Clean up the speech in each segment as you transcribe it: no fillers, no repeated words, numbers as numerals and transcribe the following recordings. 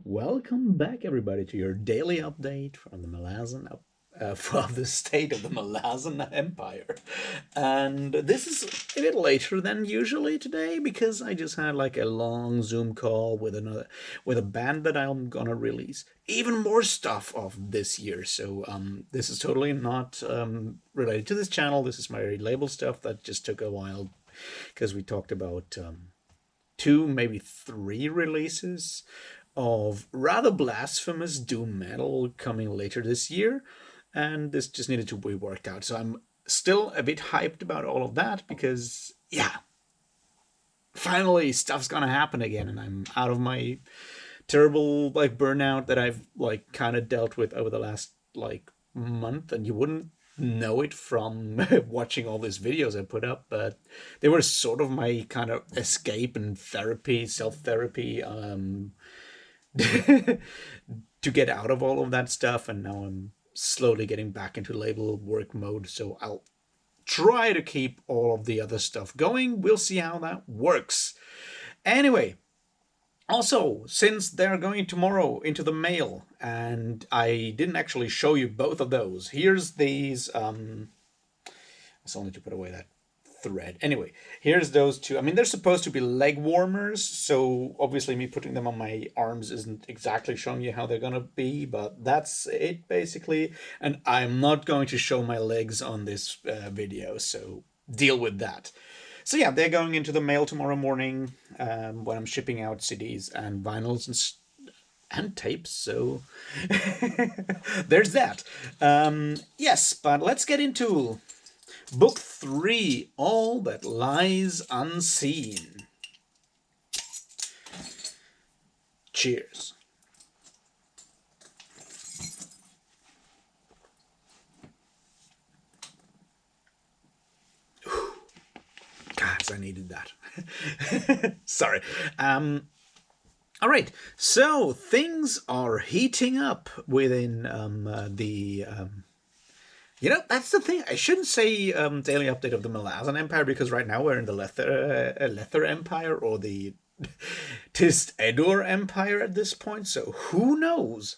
Welcome back, everybody, to your daily update from the from the state of the Malazan Empire. And this is a bit later than usually today because I just had like a long Zoom call with a band that I'm gonna release even more stuff of this year. So this is totally not related to this channel. This is my label stuff that just took a while because we talked about two, maybe three releases of rather blasphemous doom metal coming later this year, and this just needed to be worked out. So I'm still a bit hyped about all of that because, yeah, finally stuff's gonna happen again, and I'm out of my terrible burnout that I've kind of dealt with over the last month, and you wouldn't know it from watching all these videos I put up, but they were sort of my kind of escape and therapy, self-therapy, to get out of all of that stuff. And now I'm slowly getting back into label work mode, so I'll try to keep all of the other stuff going. We'll see how that works. Anyway, also, since they're going tomorrow into the mail, and I didn't actually show you both of those, here's these, I still need to put away that thread. Anyway, here's those two. I mean, they're supposed to be leg warmers, so obviously me putting them on my arms isn't exactly showing you how they're gonna be, but that's it basically. And I'm not going to show my legs on this video, so deal with that. So yeah, they're going into the mail tomorrow morning when I'm shipping out CDs and vinyls and tapes, so there's that. Yes, but let's get into Book 3, All That Lies Unseen. Cheers. Gosh, I needed that. Sorry. All right, so things are heating up within that's the thing. I shouldn't say daily update of the Malazan Empire, because right now we're in the Lether Empire, or the Tist Edur Empire at this point, so who knows?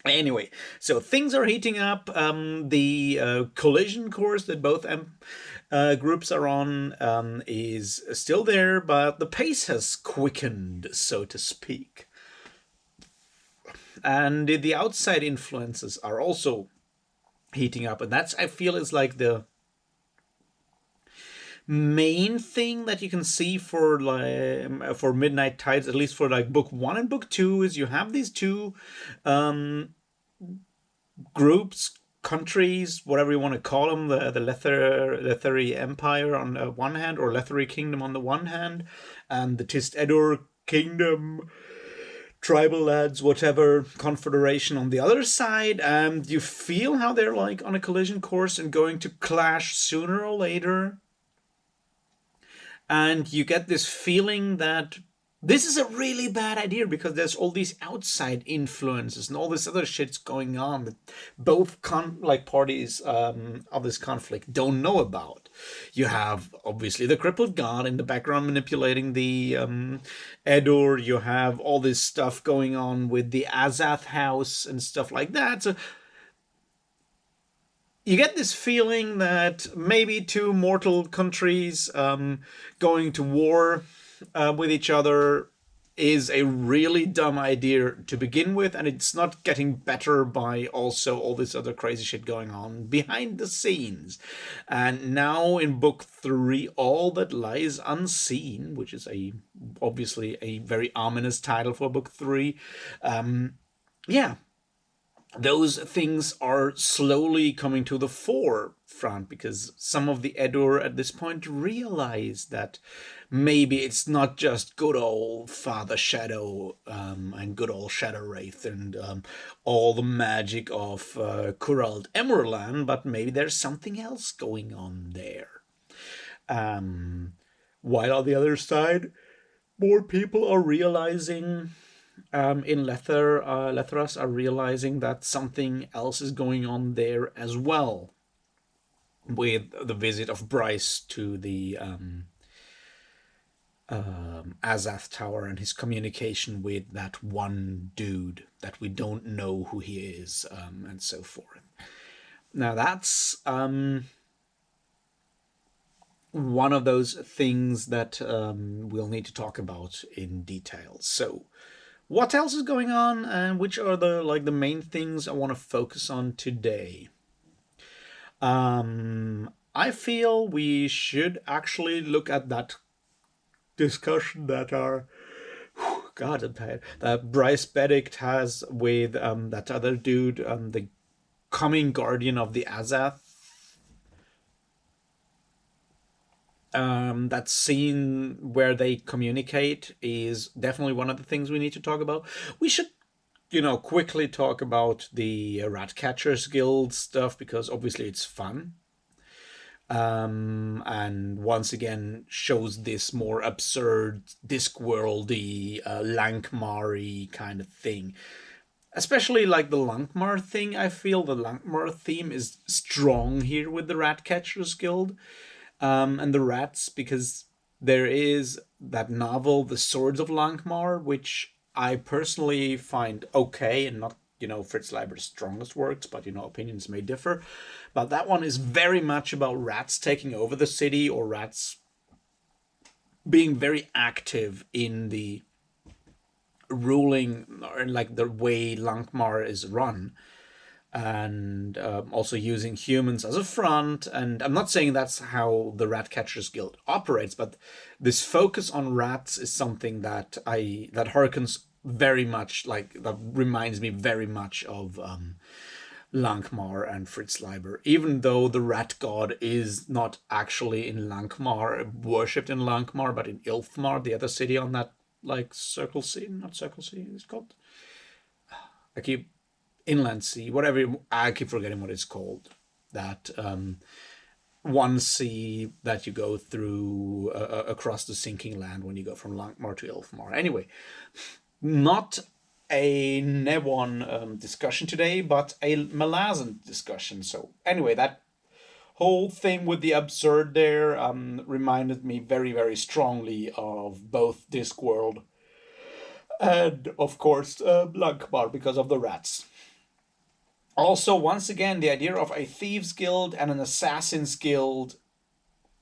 Anyway, so things are heating up. The collision course that both groups are on is still there, but the pace has quickened, so to speak. And the outside influences are also heating up, and that's, I feel, is like the main thing that you can see for Midnight Tides, at least for book 1 and book 2, is you have these two groups, countries, whatever you want to call them, the Lethery Empire on the one hand, or Lethery Kingdom on the one hand, and the Tist Edur Kingdom, tribal lads, whatever, confederation on the other side. You feel how they're on a collision course and going to clash sooner or later. And you get this feeling that this is a really bad idea because there's all these outside influences and all this other shit's going on that both parties of this conflict don't know about. You have obviously the crippled god in the background manipulating the Edur. You have all this stuff going on with the Azath house and stuff like that. So you get this feeling that maybe two mortal countries going to war with each other is a really dumb idea to begin with, and it's not getting better by also all this other crazy shit going on behind the scenes. And now in book 3, All That Lies Unseen, which is obviously a very ominous title for book 3, yeah, those things are slowly coming to the forefront because some of the Edur at this point realize that maybe it's not just good old Father Shadow and good old Shadow Wraith and all the magic of Kurald Emerland, but maybe there's something else going on there. While on the other side, more people are realizing in Letheras are realizing that something else is going on there as well, with the visit of Bryce to the Azath Tower and his communication with that one dude that we don't know who he is, and so forth. Now that's one of those things that we'll need to talk about in detail. So, what else is going on, and which are the main things I want to focus on today? I feel we should actually look at that discussion that our God, I'm tired. That Bryce Badik has with that other dude, the coming guardian of the Azath. That scene where they communicate is definitely one of the things we need to talk about. We should, quickly talk about the Rat Catchers Guild stuff because obviously it's fun. And once again shows this more absurd, Discworldy, Lankmar-y kind of thing. Especially like the Lankmar thing, I feel the Lankmar theme is strong here with the Rat Catchers Guild. And the rats, because there is that novel, The Swords of Lankmar, which I personally find okay and not, Fritz Leiber's strongest works, but, opinions may differ. But that one is very much about rats taking over the city or rats being very active in the ruling or like the way Lankmar is run, and also using humans as a front. And I'm not saying that's how the Rat Catchers Guild operates, but this focus on rats is something that harkens very much, like that reminds me very much of Lankmar and Fritz Leiber, even though the rat god is not actually in Lankmar, worshipped in Lankmar, but in Ilfmar, the other city on that Circle Sea, not Circle Sea, it's called. I keep Inland Sea, whatever. I keep forgetting what it's called. That one sea that you go through across the sinking land when you go from Lankmar to Ilfmar. Anyway, not a Nevon discussion today, but a Malazan discussion. So anyway, that whole thing with the absurd there reminded me very, very strongly of both Discworld and, of course, Lankmar because of the rats. Also, once again, the idea of a thieves guild and an assassins guild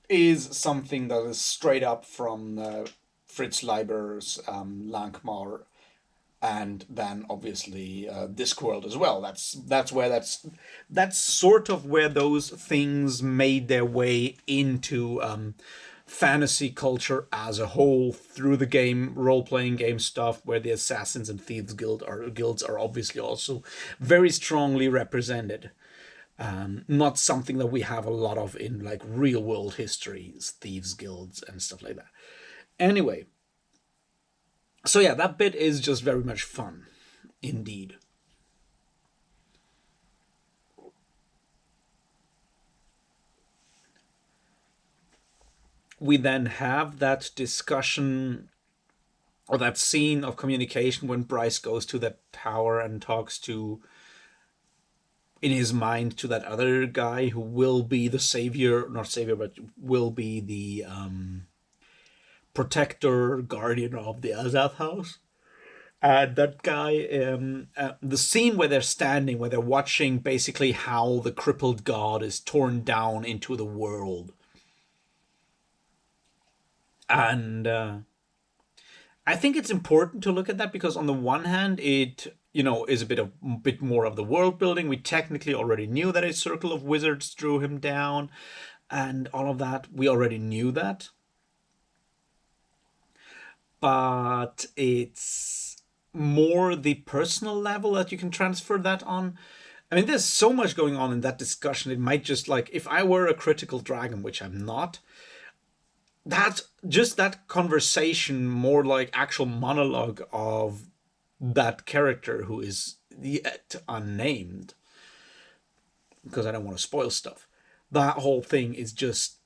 is something that is straight up from Fritz Leiber's Lankmar, and then obviously Discworld as well. That's sort of where those things made their way into fantasy culture as a whole through the game, role-playing game stuff, where the assassins and thieves guilds are obviously also very strongly represented. Not something that we have a lot of in like real world histories, thieves guilds and stuff like that. Anyway, so yeah, that bit is just very much fun, indeed. We then have that discussion or that scene of communication when Bryce goes to that tower and talks to, in his mind, to that other guy who will be the savior, not savior, but will be the protector, guardian of the Azath house. And that guy, the scene where they're standing, where they're watching basically how the crippled god is torn down into the world. And I think it's important to look at that because on the one hand, it is a bit more of the world building. We technically already knew that a circle of wizards drew him down, and all of that. We already knew that, but it's more the personal level that you can transfer that on. I mean, there's so much going on in that discussion. It might just if I were a critical dragon, which I'm not, that conversation, more like actual monologue of that character who is yet unnamed, because I don't want to spoil stuff. That whole thing is just,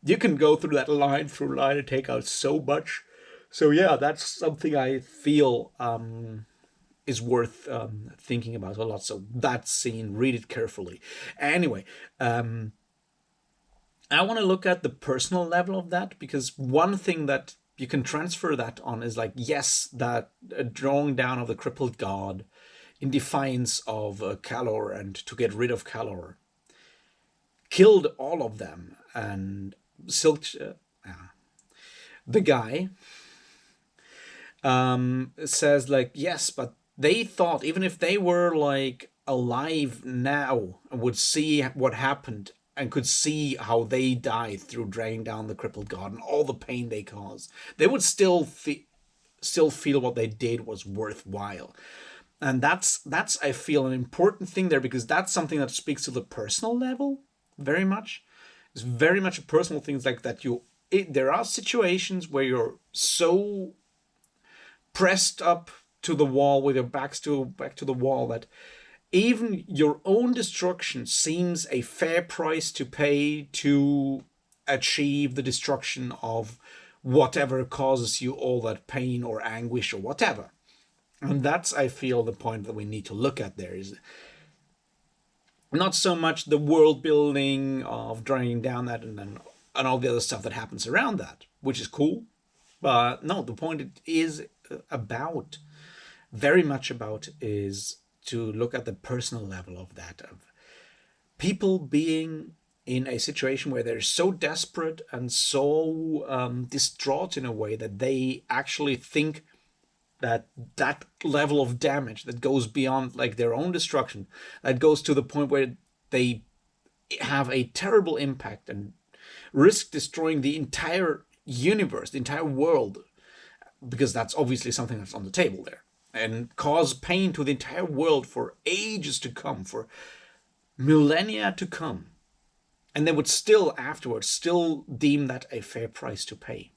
you can go through that line through line and take out so much. So yeah, that's something I feel is worth thinking about a lot. So that scene, read it carefully. Anyway, I want to look at the personal level of that, because one thing that you can transfer that on is like, yes, that drawing down of the crippled god in defiance of Calor and to get rid of Calor killed all of them. And Silk, the guy, says like, yes, but they thought even if they were like alive now and would see what happened and could see how they died through dragging down the crippled god and all the pain they caused, they would still feel what they did was worthwhile. And that's I feel an important thing there, because that's something that speaks to the personal level very much. It's very much a personal thing. It's like that there are situations where you're so pressed up to the wall with your back to the wall that even your own destruction seems a fair price to pay to achieve the destruction of whatever causes you all that pain or anguish or whatever. And that's, I feel, the point that we need to look at there, is not so much the world building of dragging down that and all the other stuff that happens around that, which is cool. But no, the point it is about, very much about, is to look at the personal level of that, of people being in a situation where they're so desperate and so distraught in a way that they actually think that level of damage that goes beyond like their own destruction, that goes to the point where they have a terrible impact and risk destroying the entire universe, the entire world, because that's obviously something that's on the table there, and cause pain to the entire world for ages to come, for millennia to come, and they would still afterwards still deem that a fair price to pay.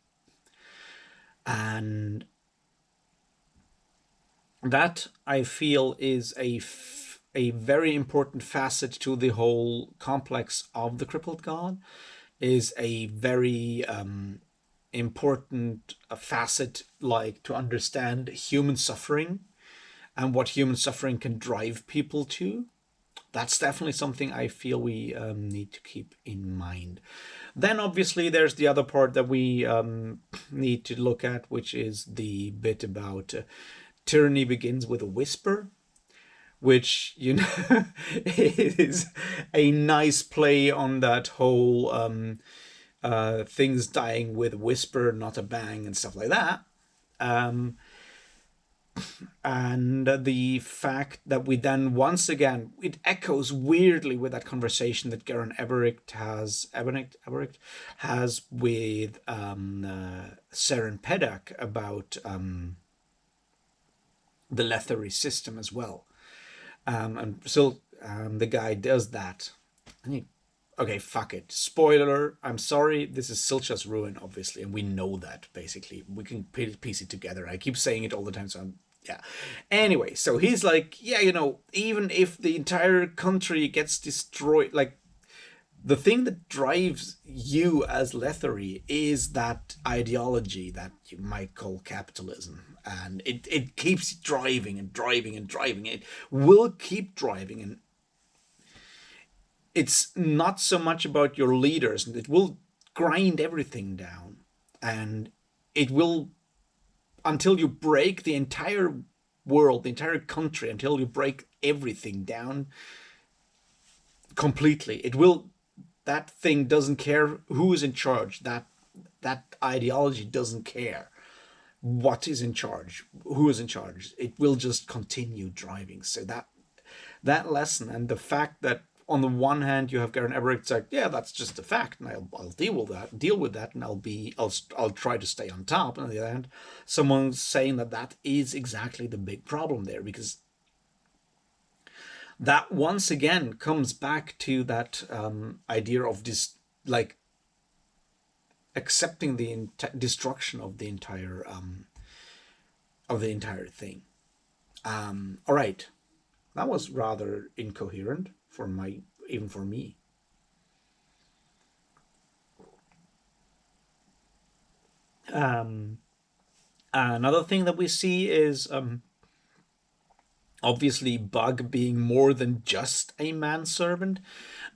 And that, I feel, is a very important facet to the whole complex of the crippled god, is a very important facet, like to understand human suffering and what human suffering can drive people to. That's definitely something I feel we need to keep in mind. Then obviously there's the other part that we need to look at, which is the bit about tyranny begins with a whisper, which, you know, is a nice play on that whole things dying with a whisper, not a bang, and stuff like that. And the fact that we then, once again, it echoes weirdly with that conversation that Garen Ebericht has with Seren Pedak about the Lethery system as well. And so the guy does that. And okay, fuck it. Spoiler, I'm sorry, this is Silcha's ruin, obviously, and we know that, basically. We can piece it together. I keep saying it all the time, so yeah. Anyway, so he's like, yeah, you know, even if the entire country gets destroyed, like, the thing that drives you as Lethery is that ideology that you might call capitalism. And it keeps driving and driving and driving. It will keep driving. And it's not so much about your leaders. It will grind everything down. And it will, until you break the entire world, the entire country, until you break everything down completely. It will, that thing doesn't care who is in charge. That ideology doesn't care what is in charge, who is in charge. It will just continue driving. So that lesson, and the fact that on the one hand you have Garen Ebericht like, yeah, that's just a fact, and I'll deal with that, and I'll try to stay on top. And on the other hand, someone's saying that is exactly the big problem there, because that once again comes back to that idea of this, like, accepting the destruction of the entire thing. All right, that was rather incoherent even for me. Another thing that we see is obviously Bug being more than just a manservant.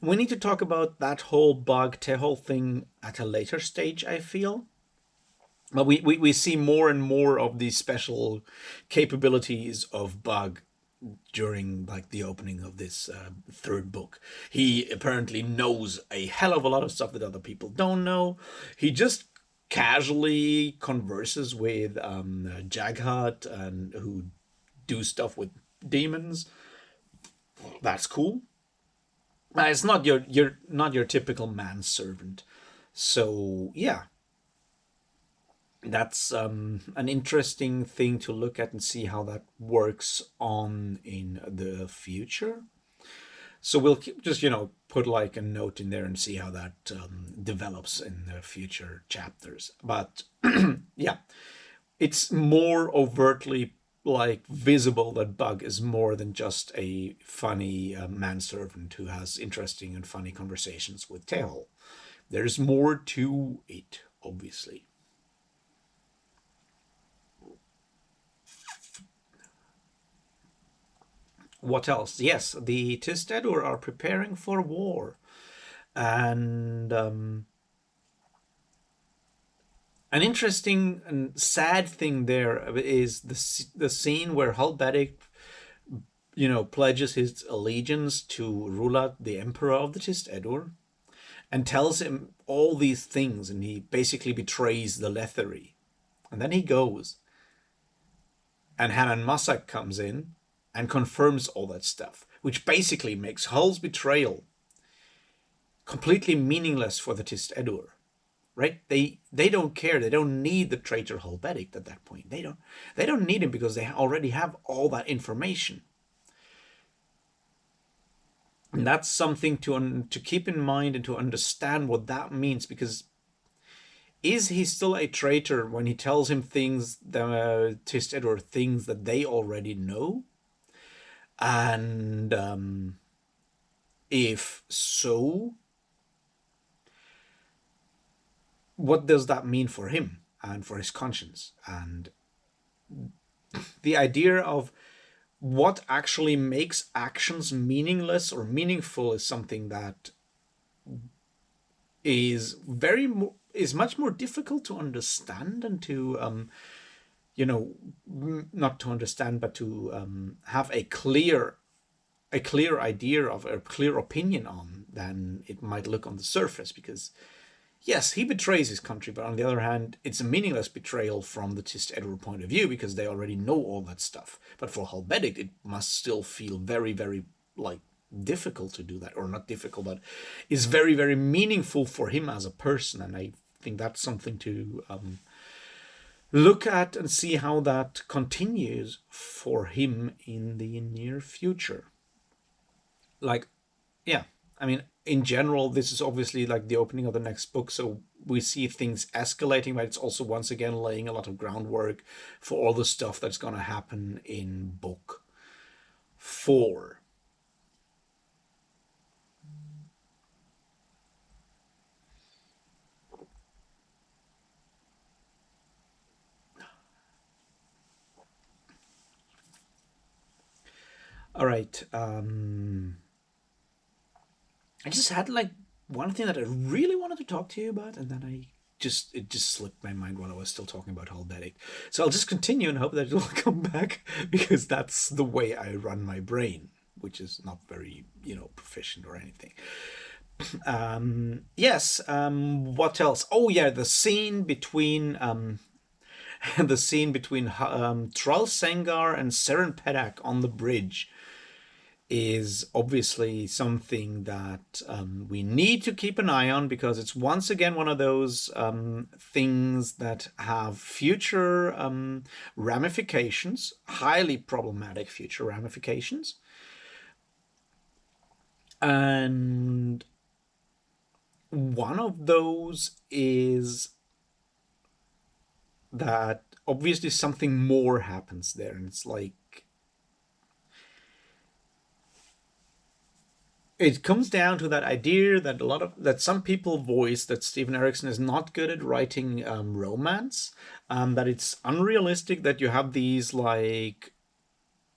We need to talk about that whole Bug Tehol thing at a later stage, I feel. But we see more and more of these special capabilities of Bug during like the opening of this third book. He apparently knows a hell of a lot of stuff that other people don't know. He just casually converses with Jaghut and who do stuff with demons. That's cool. It's not your typical manservant. So yeah, that's an interesting thing to look at and see how that works on in the future. So we'll just put like a note in there and see how that develops in the future chapters. But yeah, it's more overtly like visible that Bug is more than just a funny manservant who has interesting and funny conversations with Tail. There's more to it, obviously. What else? Yes, the Tistedur are preparing for war. And an interesting and sad thing there is the scene where Hal Badik, pledges his allegiance to Rulat, the Emperor of the Tistedur, and tells him all these things, and he basically betrays the Lethery. And then he goes, and Hanan Masak comes in and confirms all that stuff, which basically makes Hal's betrayal completely meaningless for the Tistedur, right? They don't care. They don't need the traitor Hal Badik at that point. They don't need him because they already have all that information. And that's something to keep in mind and to understand what that means, because is he still a traitor when he tells him things, the Tistedur things that they already know? And if so, what does that mean for him and for his conscience? And the idea of what actually makes actions meaningless or meaningful is something that is is much more difficult to understand and to not to understand, but to have a clear idea of, a clear opinion on, than it might look on the surface. Because yes, he betrays his country, but on the other hand, it's a meaningless betrayal from the Tistedur point of view because they already know all that stuff. But for Hal Badik, it must still feel very, very like difficult to do that, or not difficult, but is very, very meaningful for him as a person. And I think that's something to look at and see how that continues for him in the near future. Like, yeah, I mean, in general, this is obviously like the opening of the next book, so we see things escalating, but it's also once again laying a lot of groundwork for all the stuff that's going to happen in book 4. All right. I just had like one thing that I really wanted to talk to you about, and then it just slipped my mind while I was still talking about Hal Badik. So I'll just continue and hope that it will come back, because that's the way I run my brain, which is not very proficient or anything. Yes. What else? Oh yeah, the scene between the scene between Tral Sengar and Seren Pedak on the bridge is obviously something that we need to keep an eye on, because it's once again one of those things that have future ramifications, highly problematic future ramifications. And one of those is that obviously something more happens there, and it's like it comes down to that idea that some people voice that Stephen Erickson is not good at writing romance, that it's unrealistic that you have these like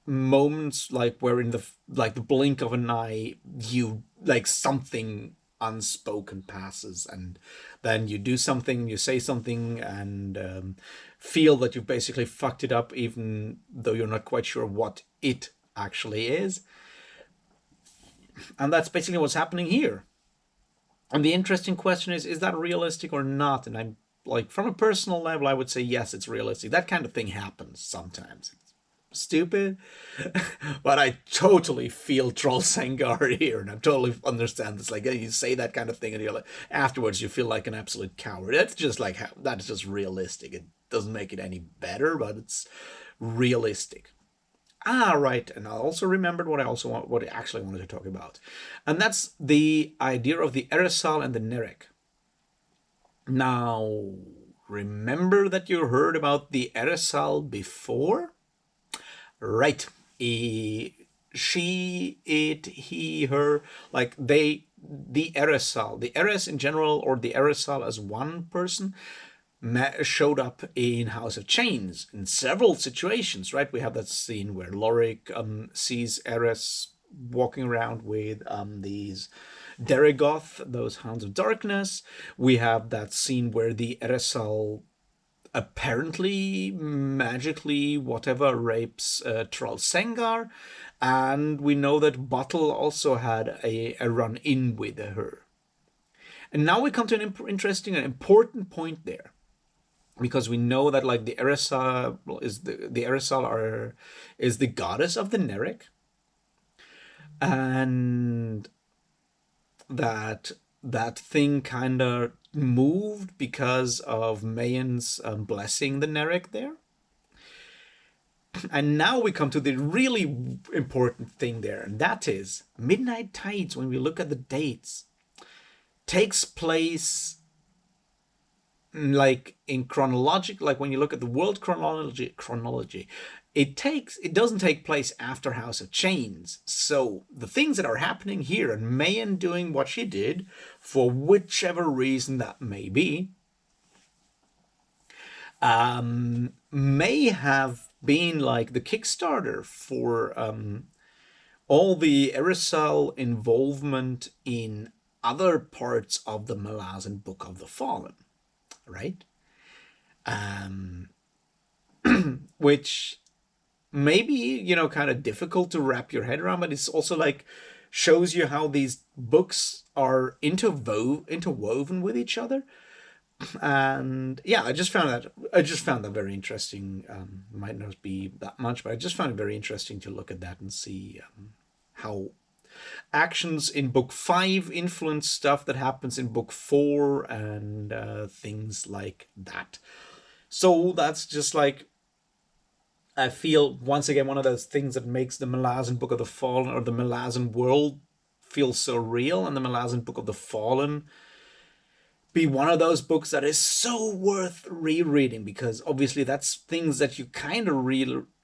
moments like where in the blink of an eye you like something unspoken passes, and then you do something, you say something, and feel that you've basically fucked it up, even though you're not quite sure what it actually is. And that's basically what's happening here. And the interesting question is that realistic or not? And I'm like, from a personal level, I would say yes, it's realistic. That kind of thing happens sometimes. It's stupid, but I totally feel Troll Sengar here, and I totally understand this. Like, you say that kind of thing, and you're like, afterwards you feel like an absolute coward. That's just like that's just realistic. It doesn't make it any better, but it's realistic. Ah, right. And I also remembered what I actually wanted to talk about. And that's the idea of the Eresal and the Nerek. Now, remember that you heard about the Eresal before? Right. She, it, he, her, like the Eresal, the Eres in general, or the Eresal as one person, showed up in House of Chains in several situations, right? We have that scene where Lorik sees Eres walking around with these Deregoth, those Hounds of Darkness. We have that scene where the Eresal apparently magically whatever rapes Troll Sengar, and we know that Bottle also had a run-in with her. And now we come to an interesting and important point there, because we know that like the Eresal is the Eresal is the goddess of the Nerek, and that thing kind of moved because of Mayan's blessing the Nerek there. And now we come to the really important thing there, and that is Midnight Tides. When we look at the dates, takes place like in chronological, like when you look at the world chronology, it doesn't take place after House of Chains. So the things that are happening here, and Mayan doing what she did for whichever reason that may be, may have been like the Kickstarter for all the Eresal involvement in other parts of the Malazan Book of the Fallen, right? Which may be, kind of difficult to wrap your head around, but it's also like shows you how these books are interwoven with each other. And yeah, I just found that very interesting. Might not be that much, but I just found it very interesting to look at that and see how actions in book 5 influence stuff that happens in book 4, and things like that. So that's just like, I feel once again one of those things that makes the Malazan Book of the Fallen, or the Malazan world, feel so real, and the Malazan Book of the Fallen be one of those books that is so worth rereading, because obviously that's things that you kind of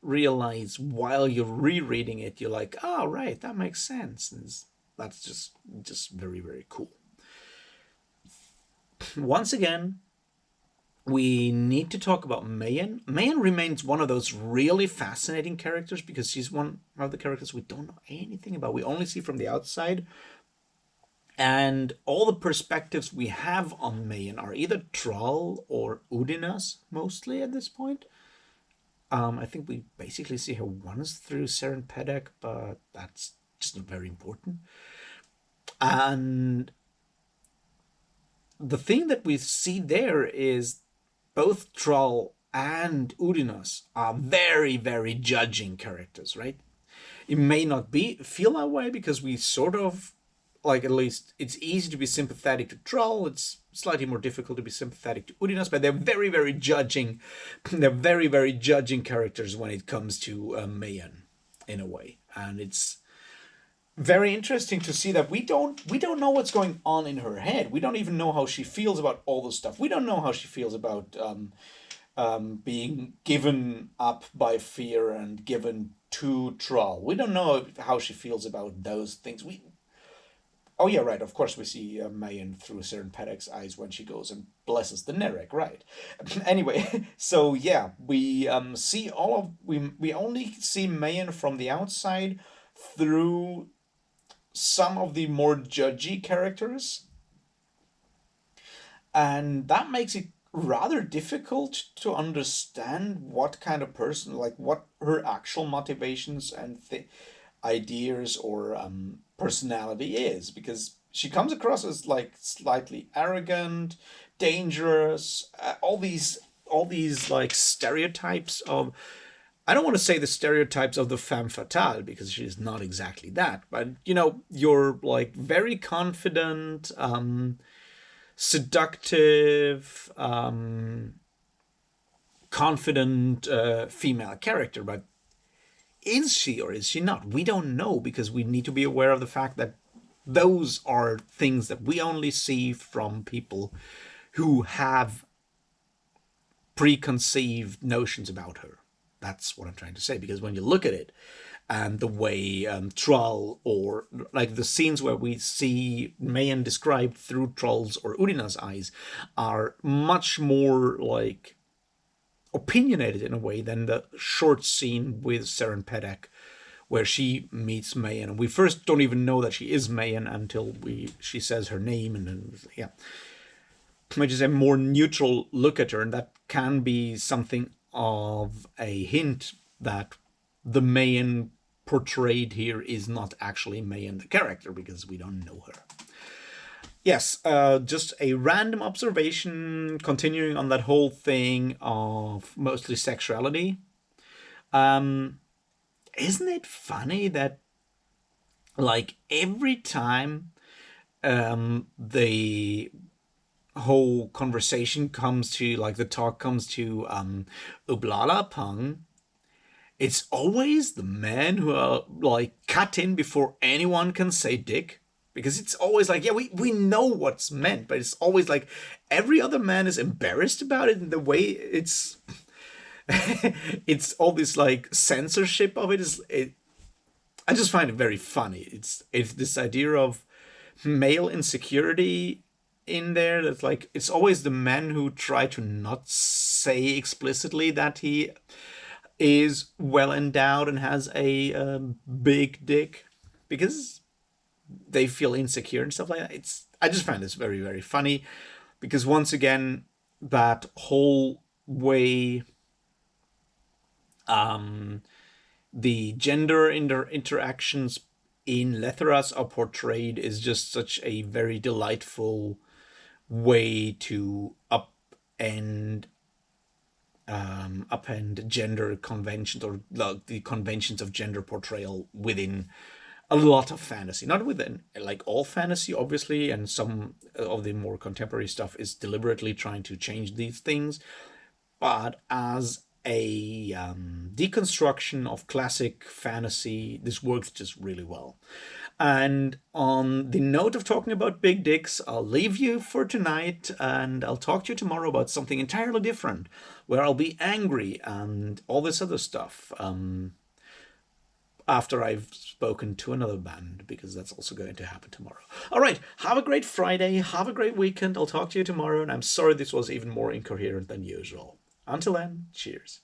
realize while you're rereading it. You're like, oh, right, that makes sense. And that's just very, very cool. Once again, we need to talk about Mayan. Mayan remains one of those really fascinating characters, because she's one of the characters we don't know anything about. We only see from the outside. And all the perspectives we have on Mayan are either Thrall or Udinas, mostly at this point. I think we basically see her once through Seren Pedek, but that's just not very important. And the thing that we see there is both Thrall and Udinas are very, very judging characters, right? It may not feel that way, because we sort of, like, at least it's easy to be sympathetic to Thrall. It's slightly more difficult to be sympathetic to Udinas, but they're very, very judging. They're very, very judging characters when it comes to Mayan, in a way. And it's very interesting to see that we don't know what's going on in her head. We don't even know how she feels about all this stuff. We don't know how she feels about being given up by fear and given to Thrall. We don't know how she feels about those things. Oh yeah, right. Of course, we see Mayan through Seren Pedek's eyes when she goes and blesses the Nerek, right? Anyway, so yeah, we see we only see Mayan from the outside through some of the more judgy characters, And that makes it rather difficult to understand what kind of person, like what her actual motivations and ideas or personality is, because she comes across as like slightly arrogant, dangerous, all these like stereotypes of, I don't want to say the stereotypes of the femme fatale because she's not exactly that, but you know, you're like very confident, seductive, confident female character. But is she or is she not? We don't know, because we need to be aware of the fact that those are things that we only see from people who have preconceived notions about her. That's what I'm trying to say. Because when you look at it, and the way Troll, or like the scenes where we see Mayan described through Troll's or Urina's eyes, are much more like opinionated in a way than the short scene with Seren Pedek, where she meets Mayan, and we first don't even know that she is Mayan until she says her name, and then yeah, which is a more neutral look at her, and that can be something of a hint that the Mayan portrayed here is not actually Mayan the character, because we don't know her. Yes, just a random observation continuing on that whole thing of mostly sexuality. Isn't it funny that like every time the whole conversation comes to, like the talk comes to Ublala Pung, it's always the men who are like cut in before anyone can say dick. Because it's always like, yeah, we know what's meant, but it's always like every other man is embarrassed about it, and the way it's it's all this like censorship of it is I just find it very funny. It's this idea of male insecurity in there, that's like it's always the men who try to not say explicitly that he is well endowed and has a big dick, because they feel insecure and stuff like that. I just find this very, very funny, because once again, that whole way the gender interactions in Letheras are portrayed is just such a very delightful way to upend gender conventions, or the conventions of gender portrayal within a lot of fantasy. Not within like all fantasy, obviously, and some of the more contemporary stuff is deliberately trying to change these things, but as a deconstruction of classic fantasy, this works just really well. And on the note of talking about big dicks, I'll leave you for tonight, and I'll talk to you tomorrow about something entirely different, where I'll be angry and all this other stuff. After I've spoken to another band, because that's also going to happen tomorrow. All right, have a great Friday, have a great weekend. I'll talk to you tomorrow, and I'm sorry this was even more incoherent than usual. Until then, cheers.